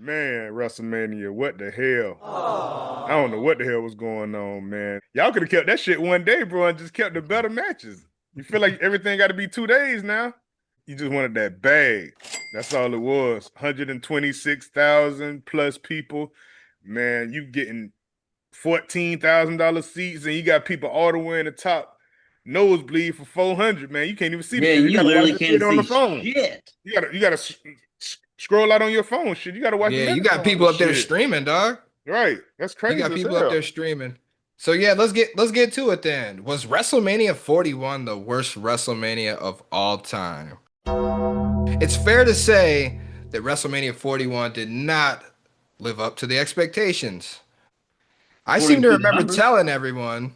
Man, WrestleMania, what the hell? I don't know what the hell was going on, man. Y'all could have kept that shit one day, bro, and just kept the better matches. You feel like everything got to be 2 days now? You just wanted that bag. That's all it was. 126,000 plus people. Man, you getting $14,000 seats, and you got people all the way in the top nosebleed for 400. Man, you can't even see the Yeah, shit. You you gotta watch literally the can't shit on the see phone. shit. You gotta scroll out on your phone. Shit, you gotta watch the Yeah, you minutes got on people this up there shit. streaming, dog. Right, that's You crazy got as people up there hell. streaming. So yeah, let's get to it then. Was WrestleMania 41 the worst WrestleMania of all time? It's fair to say that WrestleMania 41 did not live up to the expectations. I seem According to to the remember numbers. telling everyone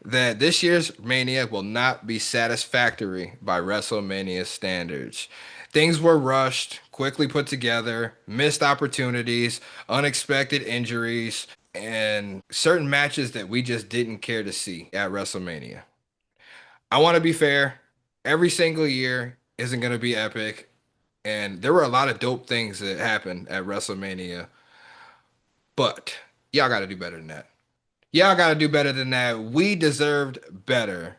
that this year's Mania will not be satisfactory by WrestleMania standards. Things were rushed, quickly put together, missed opportunities, unexpected injuries, and certain matches that we just didn't care to see at WrestleMania. I want to be fair. Every single year isn't going to be epic. And there were a lot of dope things that happened at WrestleMania. But y'all got to do better than that. Y'all got to do better than that. We deserved better.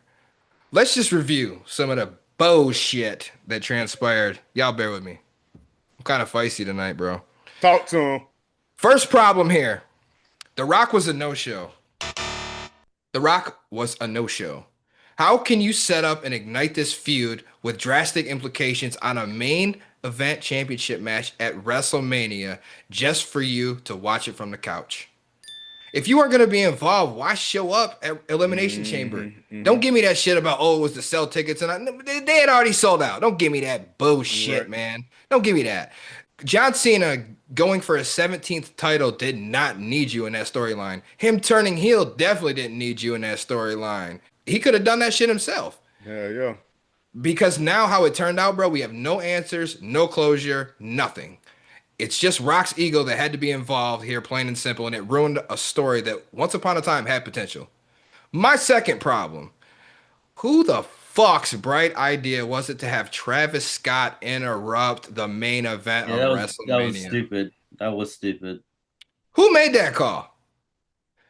Let's just review some of the bullshit that transpired. Y'all bear with me. I'm kind of feisty tonight, bro. Talk to him. First problem here. The Rock was a no-show. The Rock was a no-show. How can you set up and ignite this feud with drastic implications on a main event championship match at WrestleMania just for you to watch it from the couch? If you aren't going to be involved, why show up at Elimination Chamber? Don't give me that shit about, oh, it was to sell tickets. And they had already sold out. Don't give me that bullshit, Right. man. Don't give me that. John Cena going for his 17th title did not need you in that storyline. Him turning heel definitely didn't need you in that storyline. He could have done that shit himself. Yeah. Because now how it turned out, bro, we have no answers, no closure, nothing. It's just Rock's ego that had to be involved here, plain and simple, and it ruined a story that once upon a time had potential. My second problem, who the fuck's bright idea was it to have Travis Scott interrupt the main event Yeah, of that was WrestleMania? stupid. That was stupid. Who made that call?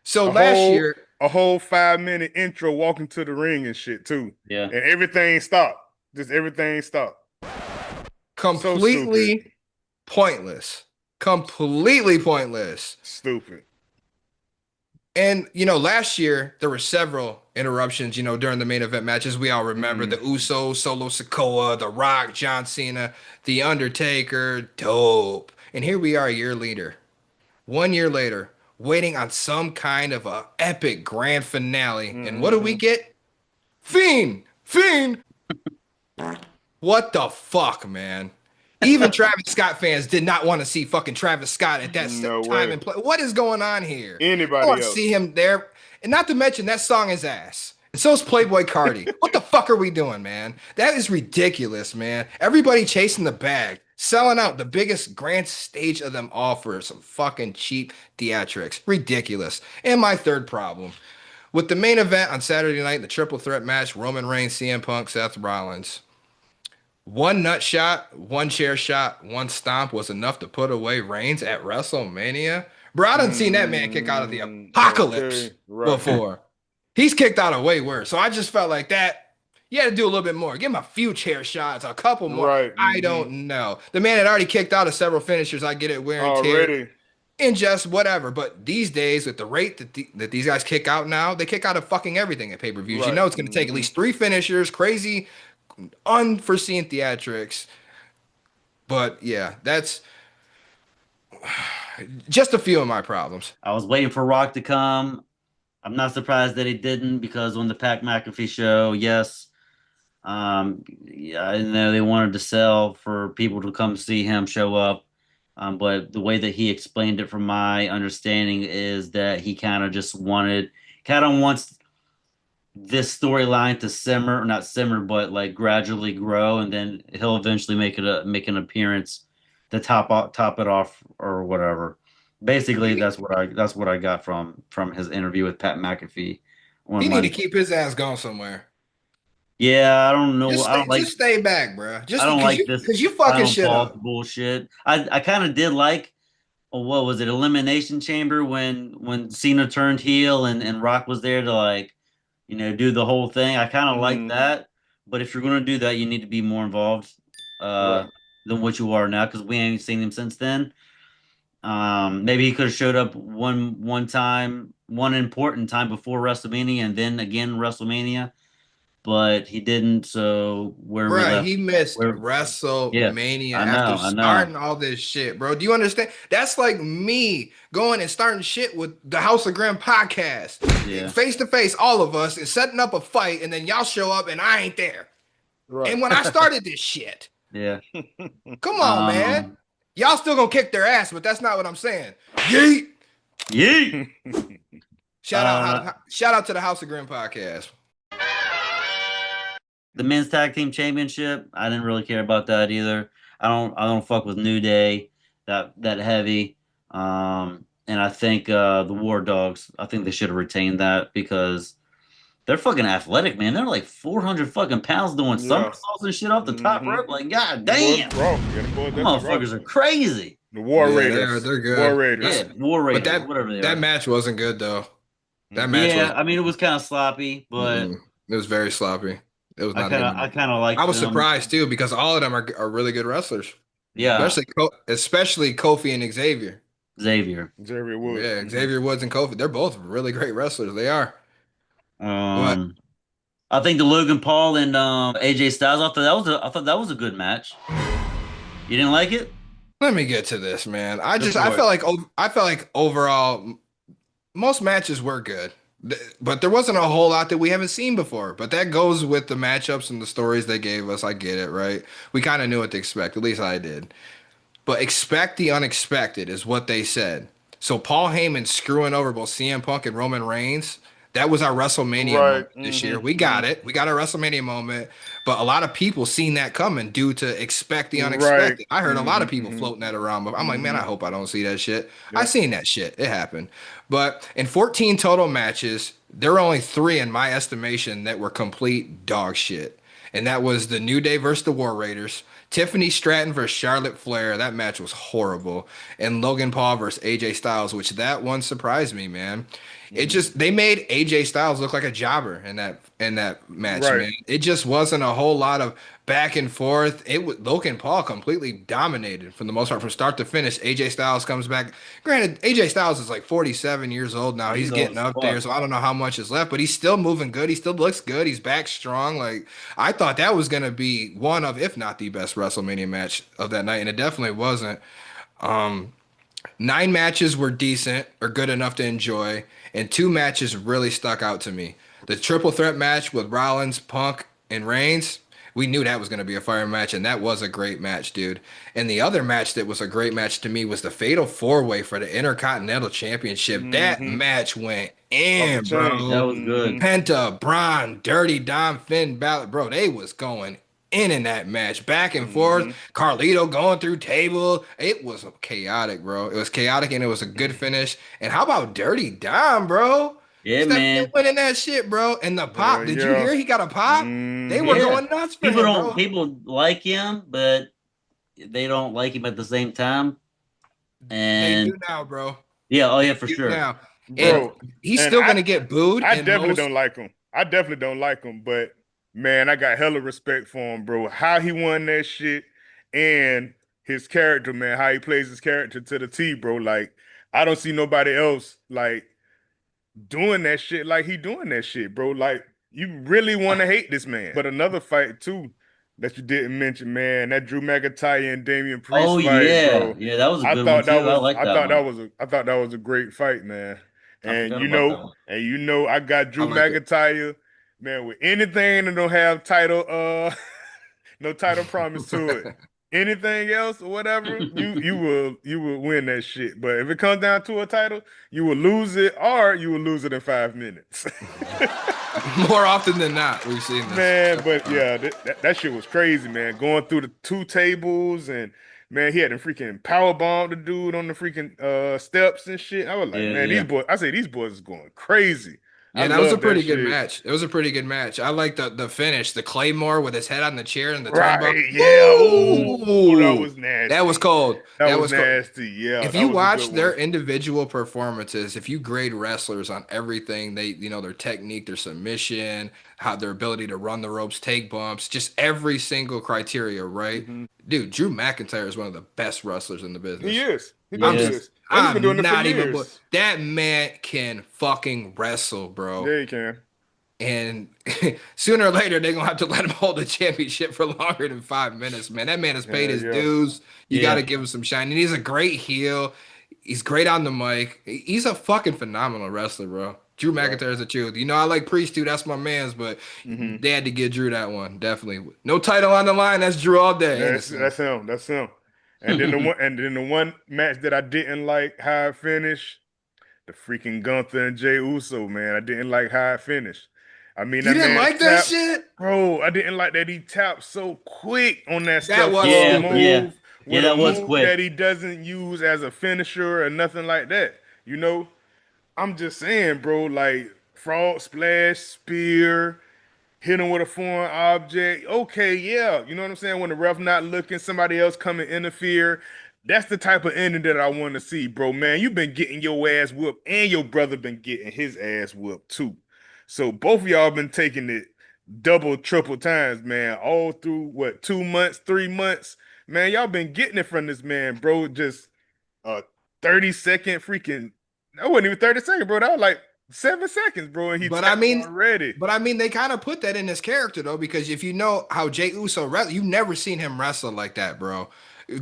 So A last whole year, a whole 5 minute intro walking to the ring and shit too. Yeah. And everything stopped. Just everything stopped. So stupid. completely pointless. Completely pointless. Stupid. And, last year there were several interruptions, during the main event matches. We all remember the Usos, Solo Sikoa, The Rock, John Cena, The Undertaker. Dope. And here we are a year later, 1 year later, waiting on some kind of a epic grand finale. And what do we get? Fiend! Fiend! What the fuck, man? Even Travis Scott fans did not want to see fucking Travis Scott at that No time way. and play. What is going on here? I Anybody want to else? see him there. And not to mention, that song is ass. And so is Playboy Cardi. What the fuck are we doing, man? That is ridiculous, man. Everybody chasing the bag, selling out the biggest grand stage of them all for some fucking cheap theatrics. Ridiculous. And my third problem. With the main event on Saturday night, the triple threat match, Roman Reigns, CM Punk, Seth Rollins. One nut shot, one chair shot, one stomp was enough to put away Reigns at WrestleMania. Bro, I done seen that man kick out of the apocalypse Okay, right. before. He's kicked out of way worse. So I just felt like that. You had to do a little bit more. Give him a few chair shots, a couple more. Right. I don't know. The man had already kicked out of several finishers. I get it, wear and tear. Already. And just whatever. But these days, with the rate that these guys kick out now, they kick out of fucking everything at pay-per-views. You Right. know it's going to take at least 3 finishers, crazy, unforeseen theatrics. But yeah, that's just a few of my problems. I was waiting for Rock to come. I'm not surprised that he didn't, because on the Pat McAfee show, yes, yeah, I know they wanted to sell for people to come see him show up. But the way that he explained it, from my understanding, is that he kind of just wants this storyline to simmer, or not simmer, but like gradually grow, and then he'll eventually make an appearance to top it off or whatever. Basically, that's what I got from his interview with Pat McAfee on He need Monday. to keep his ass going somewhere. Yeah, I don't know. Just stay back, bro. Just I don't like this because you fucking Final shit Boss up. bullshit. I kind of did like what was it, Elimination Chamber when Cena turned heel and Rock was there to like, do the whole thing. I kind of like Hmm. that, but if you're gonna do that, you need to be more involved uh Right. than what you are now because we ain't seen him since then. Maybe he could have showed up one time, one important time before WrestleMania, and then again WrestleMania, but he didn't. So where we Bruh, left, he missed where yeah, WrestleMania after I know, starting all this shit, bro. Do you understand? That's like me going and starting shit with the House of Grim podcast, yeah, face to face, all of us, and setting up a fight, and then y'all show up and I ain't there. Right. And when I started this shit, yeah. come on, man. Um, Y'all still gonna kick their ass, but that's not what I'm saying. Yeet. yeah. Shout out to the House of Grim podcast. The men's tag team championship, I didn't really care about that either. I don't fuck with New Day that heavy. And I think the War Dogs, I think they should have retained that because they're fucking athletic, man. They're like 400 fucking pounds doing Yeah. somersaults and shit off the top Hmm. rope. Like, god Them boys damn, raw. Yeah, them boys them definitely raw. motherfuckers are crazy. The War Yeah, Raiders. they're War good. Raiders. Yeah, War But Raiders, whatever they that are. match wasn't good though. That Hmm. match was Yeah, I mean it was kind of sloppy, but it was very sloppy. It was I not a kind good of I match. kind of I liked was them. surprised too because all of them are really good wrestlers, Yeah, especially Kofi and Xavier. Xavier. Xavier Woods. Yeah, Hmm. Xavier Woods and Kofi, they're both really great wrestlers. They are. But Um, I think the Logan Paul and AJ Styles. I thought that was a good match. You didn't like it? let me get to this, man. Go I for felt it. like overall most matches were good. But there wasn't a whole lot that we haven't seen before. But that goes with the matchups and the stories they gave us. I get it, right? We kind of knew what to expect. At least I did. But expect the unexpected is what they said. So Paul Heyman screwing over both CM Punk and Roman Reigns, that was our WrestleMania Right. moment this Hmm. year. We Hmm. got it. We got our WrestleMania moment. But a lot of people seen that coming due to expect the Right. unexpected. I heard a lot Hmm. of people Hmm. floating that around, but I'm like, man, Hmm. I hope I don't see that shit. I Yep. seen that shit. It happened. But in 14 total matches, there were only three in my estimation that were complete dog shit. And that was the New Day versus the War Raiders, Tiffany Stratton versus Charlotte Flair. That match was horrible. And Logan Paul versus AJ Styles, which that one surprised me, man. It Hmm. just they made AJ Styles look like a jobber in that match, Right. man. It just wasn't a whole lot of back and forth. It was Logan Paul completely dominated for the most part from start to finish. AJ Styles comes back. Granted, AJ Styles is like 47 years old now. He's He's old getting as up there, fuck. so I don't know how much is left, but he's still moving good. He still looks good. He's back strong. Like I thought that was gonna be one of, if not the best WrestleMania match of that night, and it definitely wasn't. Um, 9 matches were decent or good enough to enjoy, and 2 matches really stuck out to me. The triple threat match with Rollins, Punk, and Reigns. We knew that was going to be a fire match, and that was a great match, dude. And the other match that was a great match to me was the Fatal 4-Way for the Intercontinental Championship. That Hmm. match went Off the in, chain. That bro. was Hmm. good. Penta, Braun, Dirty Dom, Finn Balor, bro, they was going in that match, back and forth. Hmm. Carlito going through table. It was chaotic, bro. It was chaotic and it was a good finish. And how about Dirty Dom, bro? Yeah, Stepping in man. winning that shit, bro. And the Hell pop. Did you yeah. hear he got a pop? They were Hmm. Yeah. going nuts for People him, don't bro. people like him, but they don't like him at the same time. They And do now, bro. yeah, oh yeah, They for do sure. now. And But Bro. he's And still gonna get booed I in definitely most. don't like him. I definitely don't like him, but man, I got hella respect for him, bro. How he won that shit and his character, man, how he plays his character to the T, bro. Like, I don't see nobody else like doing that shit like he doing that shit, bro. Like, you really want to hate this man. But another fight too that you didn't mention, man, that Drew McIntyre and Damian Priest oh fight, yeah, bro. yeah, that was a good one too. I like that one. I thought that was a great fight, man. I And forgot about that one. I got I Drew like it. McIntyre, man, with anything that don't have title no title promise to it. Anything else or whatever, you will win that shit. But if it comes down to a title, you will lose it or you will lose it in 5 minutes. More often than not, we've seen this. Man, but yeah, that shit was crazy, man. Going through the two tables and man, he had to freaking power bomb the dude on the freaking steps and shit. I was like, Yeah, man, yeah. these boys is going crazy. I Yeah, that was a love that pretty good shit. match. It was a pretty good match. I like the finish, the Claymore with his head on the chair and the turnbuckle. Right, yeah. Ooh, that Ooh, was that was nasty. cold. That That was was cold. nasty. Yeah, If that you was a good watch one. their individual performances, if you grade wrestlers on everything, their technique, their submission, how their ability to run the ropes, take bumps, just every single criteria, right? Hmm. Dude, Drew McIntyre is one of the best wrestlers in the He business. is. He He I'm definitely just, is. is. And he's been doing I'm it for not even, years. that man can fucking wrestle, bro. Yeah, he can. And sooner or later, they're gonna have to let him hold the championship for longer than 5 minutes, man. That man has paid Yeah, his yeah. dues. You got to Yeah. give him some shine. And he's a great heel. He's great on the mic. He's a fucking phenomenal wrestler, bro. Drew Right. McIntyre is the truth. You know, I like Priest too. That's my man's, but Hmm. they had to give Drew that one. Definitely. No title on the line. That's Drew all day, ain't it, son? That's him. That's him. And then the one match that I didn't like how it finished, the freaking Gunther and Jey Uso, man. I didn't like how it finished. I mean, You that didn't man like that tapped, shit? bro. I didn't like that he tapped so quick on that That stuff was for a Yeah, stupid. yeah. move, Yeah, with a that was move quick. that he doesn't use as a finisher or nothing like that. You know, I'm just saying, bro, like frog splash, spear, hit him with a foreign object. Okay, yeah. You know what I'm saying? When the ref not looking, somebody else come and interfere. That's the type of ending that I want to see, bro. Man, you've been getting your ass whooped, and your brother been getting his ass whooped too. So both of y'all been taking it double, triple times, man. All through what, 2 months, 3 months, man. Y'all been getting it from this man, bro. Just a 30-second freaking. That wasn't even 30 seconds, bro. That was like 7 seconds, bro, and he But I tapped mean, already. they kind of put that in his character though, because if you know how Jey Uso wrestle, you've never seen him wrestle like that, bro.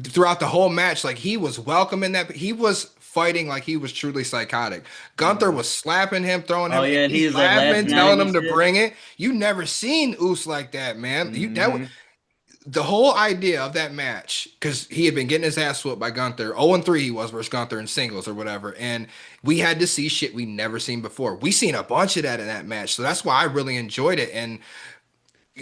Throughout the whole match, like he was welcoming that, he was fighting like he was truly psychotic. Gunther Hmm. was slapping him, throwing Oh him, and yeah, and he's he's like laughing, laughing at him telling and him to shit. bring it. You never seen Us like that, man. Hmm. The whole idea of that match, because he had been getting his ass whooped by Gunther. 0-3 he was versus Gunther in singles or whatever. And we had to see shit we never seen before. We seen a bunch of that in that match. So that's why I really enjoyed it. And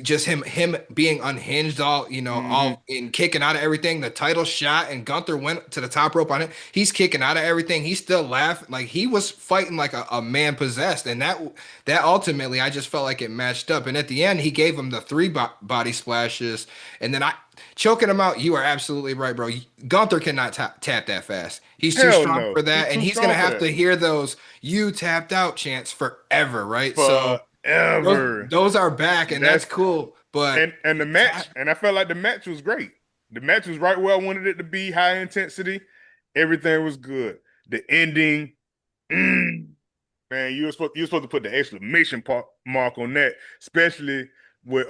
just him being unhinged, all Hmm. all in kicking out of everything. The title shot and Gunther went to the top rope on it. He's kicking out of everything. He's still laughing like he was fighting like a man possessed. And that ultimately, I just felt like it matched up. And at the end, he gave him the three body splashes, and then I choking him out. You are absolutely right, bro. Gunther cannot tap that fast. He's too Hell strong no. for He's that, and too he's gonna strong for have that. to hear those "you tapped out" chants forever, right? So those Forever. those are back, and that's That's cool. But and the match, and I felt like the match was great. The match was right where I wanted it to be, high intensity. Everything was good. The ending, mm, man, you were supposed to put the exclamation mark on that, especially with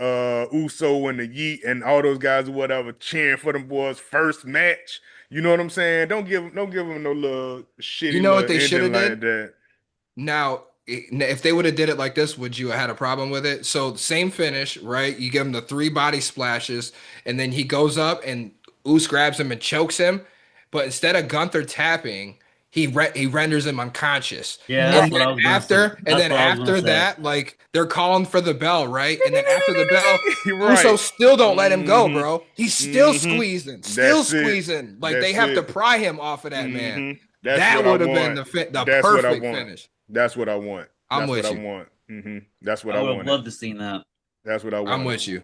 Uso and the Yeet and all those guys or whatever cheering for them boys' first match. You know what I'm saying? Don't give them no little you shitty know what little they should ending have like did? that. Now, if they would have did it like this, would you have had a problem with it? So same finish, right? You give him the three body splashes, and then he goes up and Oos grabs him and chokes him. But instead of Gunther tapping, he renders him unconscious. Yeah, that's And what then I was gonna say. That's what I was gonna say. that, like they're calling for the bell, right? And then after the bell, Uso Right. still don't let him go, Hmm. bro. He's still Hmm. squeezing, still That's it. squeezing. Like they That's have to it. pry him off of that man. Hmm. That's That what I would have been want. the That's what I perfect want. finish. That's what I want. I'm That's what I with you. want. That's what I I would have wanted. loved to seen that. That's what I I'm wanted. with you.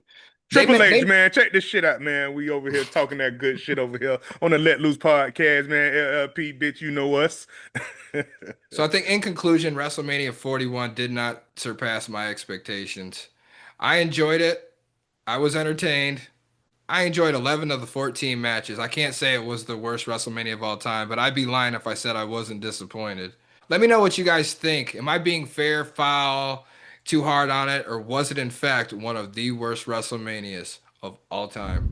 They Triple H, they man, check this shit out, man. We over here talking that good shit over here on the Let Loose podcast, man. LLP, bitch, you know us. so I think in conclusion, WrestleMania 41 did not surpass my expectations. I enjoyed it. I was entertained. I enjoyed 11 of the 14 matches. I can't say it was the worst WrestleMania of all time, but I'd be lying if I said I wasn't disappointed. Let me know what you guys think. Am I being fair, foul, too hard on it, or was it in fact one of the worst WrestleManias of all time?